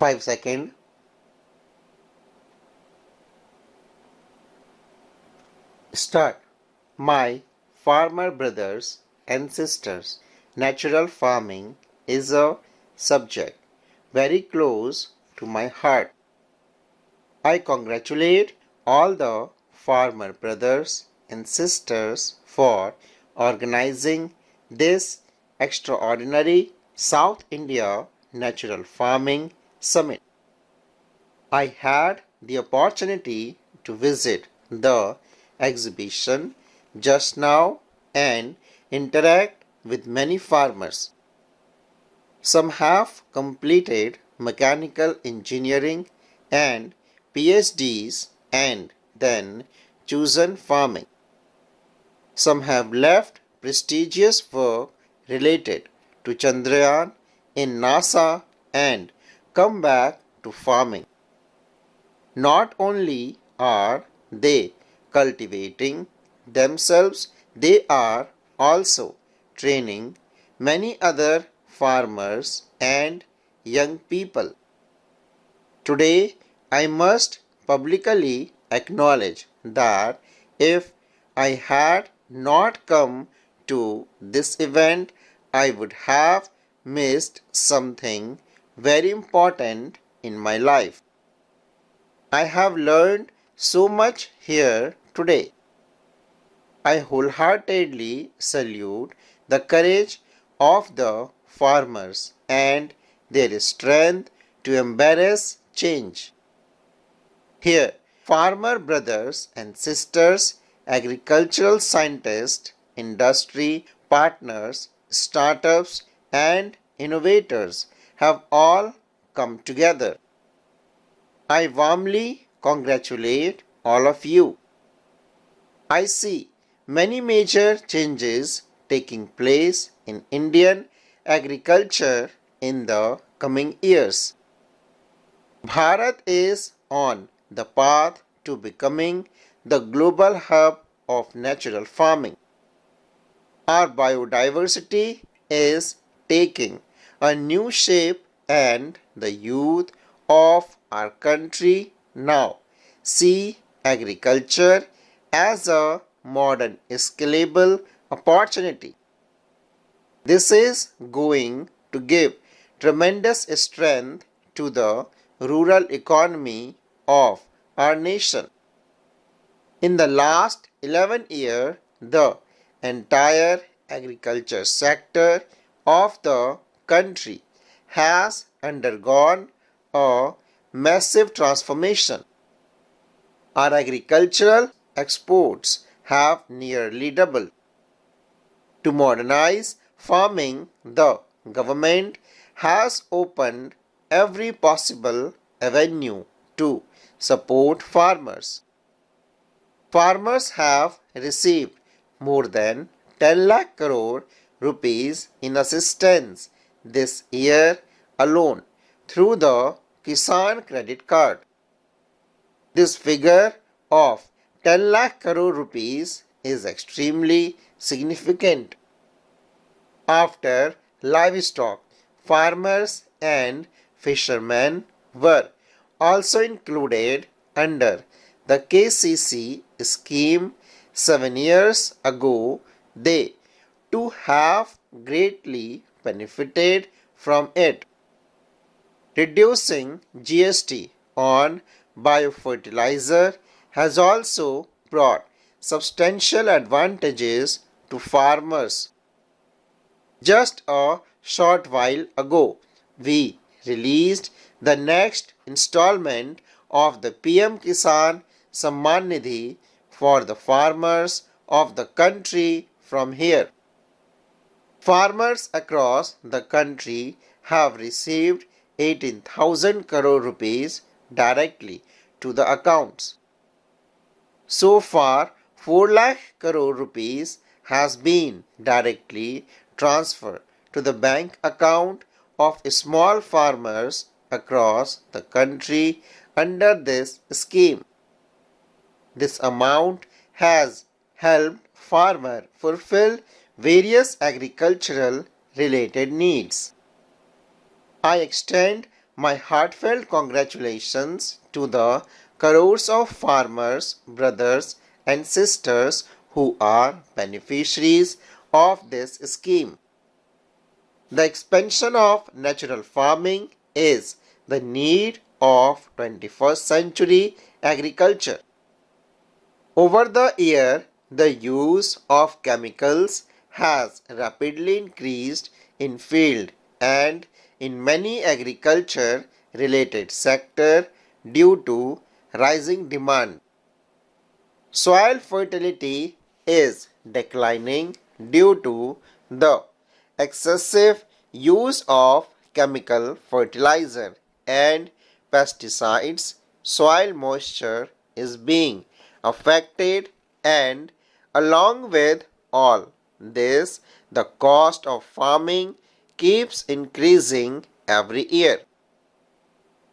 5 seconds. Start. My farmer brothers and sisters, natural farming is a subject very close to my heart. I congratulate all the farmer brothers and sisters for organizing this extraordinary South India Natural Farming Summit. I had the opportunity to visit the exhibition just now and interact with many farmers. Some have completed mechanical engineering and PhDs and then chosen farming. Some have left prestigious work related to Chandrayaan in NASA and come back to farming. Not only are they cultivating themselves, they are also training many other farmers and young people. Today, I must publicly acknowledge that if I had not come to this event, I would have missed something very important in my life. I have learned so much here today. I wholeheartedly salute the courage of the farmers and their strength to embrace change. Here, farmer brothers and sisters, agricultural scientists, industry partners, startups, and innovators have all come together. I warmly congratulate all of you. I see many major changes taking place in Indian agriculture in the coming years. Bharat is on the path to becoming the global hub of natural farming. Our biodiversity is taking a new shape and the youth of our country now see agriculture as a modern scalable opportunity. This is going to give tremendous strength to the rural economy of our nation. In the last 11 years, the entire agriculture sector of the country has undergone a massive transformation. Our agricultural exports have nearly doubled. To modernize farming, the government has opened every possible avenue to support farmers. Farmers have received more than 10 lakh crore rupees in assistance this year alone through the Kisan Credit Card. This figure of 10 lakh crore rupees is extremely significant. After livestock, farmers and fishermen were also included under the KCC scheme 7 years ago. They too have greatly benefited from it. Reducing GST on biofertilizer has also brought substantial advantages to farmers. Just a short while ago, we released the next installment of the PM Kisan Samman Nidhi for the farmers of the country from here. Farmers across the country have received 18,000 crore rupees directly to the accounts. So far, 4 lakh crore rupees has been directly transferred to the bank account of small farmers across the country under this scheme. This amount has helped farmers fulfill various agricultural related needs. I extend My heartfelt congratulations to the crores of farmers, brothers and sisters who are beneficiaries of this scheme. The expansion of natural farming is the need of 21st century agriculture. Over the year, the use of chemicals has rapidly increased in field and in many agriculture related sectors due to rising demand. Soil fertility is declining due to the excessive use of chemical fertilizer and pesticides. Soil moisture is being affected, and along with all this, the cost of farming keeps increasing every year.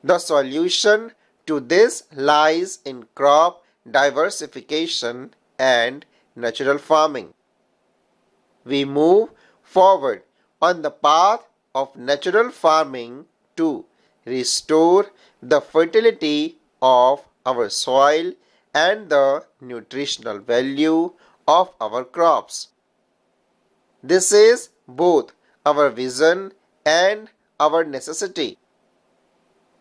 The solution to this lies in crop diversification and natural farming. We move forward on the path of natural farming to restore the fertility of our soil and the nutritional value of our crops. This is both our vision and our necessity.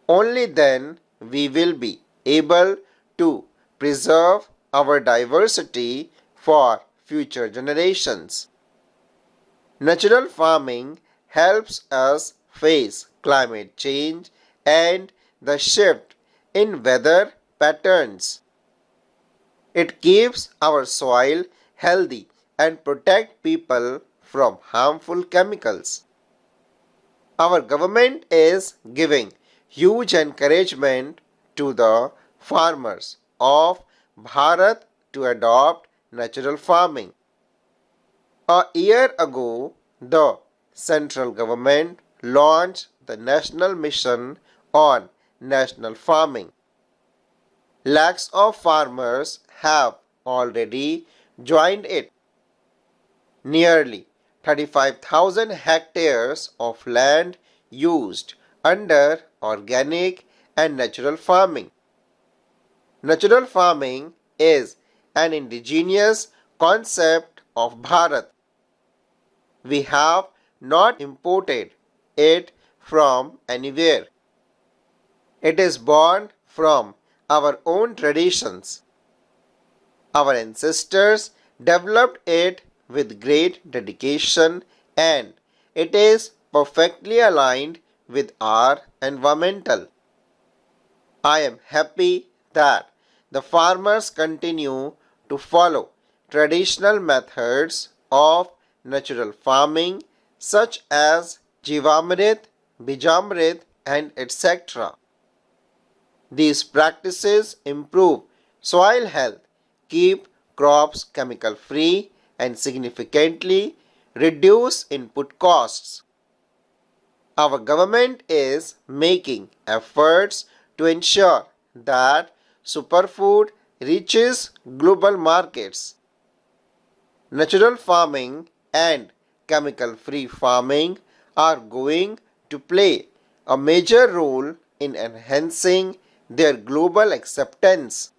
Only then we will be able to preserve our diversity for future generations. Natural farming helps us face climate change and the shift in weather patterns. It keeps our soil healthy and protects people from harmful chemicals. Our government is giving huge encouragement to the farmers of Bharat to adopt natural farming. A year ago, the central government launched the National Mission on National Farming. Lakhs of farmers have already joined it. Nearly 35,000 hectares of land used under organic and natural farming. Natural farming is an indigenous concept of Bharat. We have not imported it from anywhere. It is born from our own traditions. Our ancestors developed it with great dedication, and it is perfectly aligned with our environmental. I am happy that the farmers continue to follow traditional methods of natural farming such as Jivamrit, Bijamrit and etc. These practices improve soil health, keep crops chemical free and significantly reduce input costs. Our government is making efforts to ensure that superfood reaches global markets. Natural farming and chemical-free farming are going to play a major role in enhancing their global acceptance.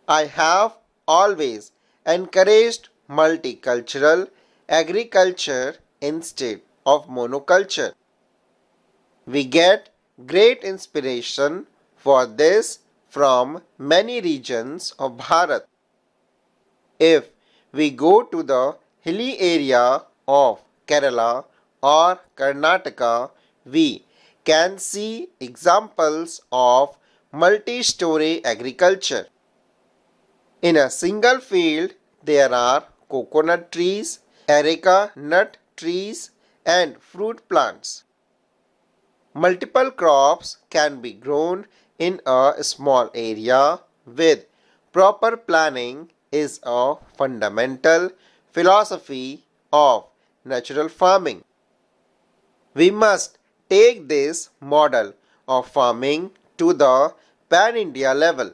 I have always encouraged multicultural agriculture instead of monoculture. We get great inspiration for this from many regions of Bharat. If we go to the hilly area of Kerala or Karnataka, we can see examples of multi-story agriculture. In a single field, there are coconut trees, areca nut trees, and fruit plants. Multiple crops can be grown in a small area with proper planning is a fundamental philosophy of natural farming. We must take this model of farming to the pan-India level.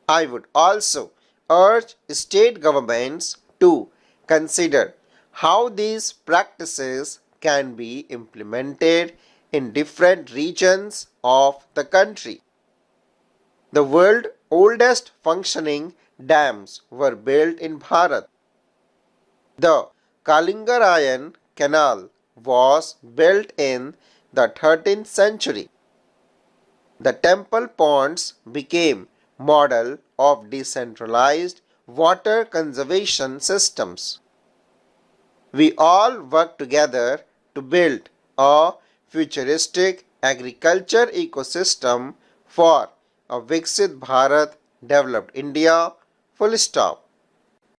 I would also urge state governments to consider how these practices can be implemented in different regions of the country. The world's oldest functioning dams were built in Bharat. The Kalingarayan Canal was built in the 13th century. The temple ponds became model of decentralized water conservation systems. We all work together to build a futuristic agriculture ecosystem for a Viksit Bharat, developed India, full stop.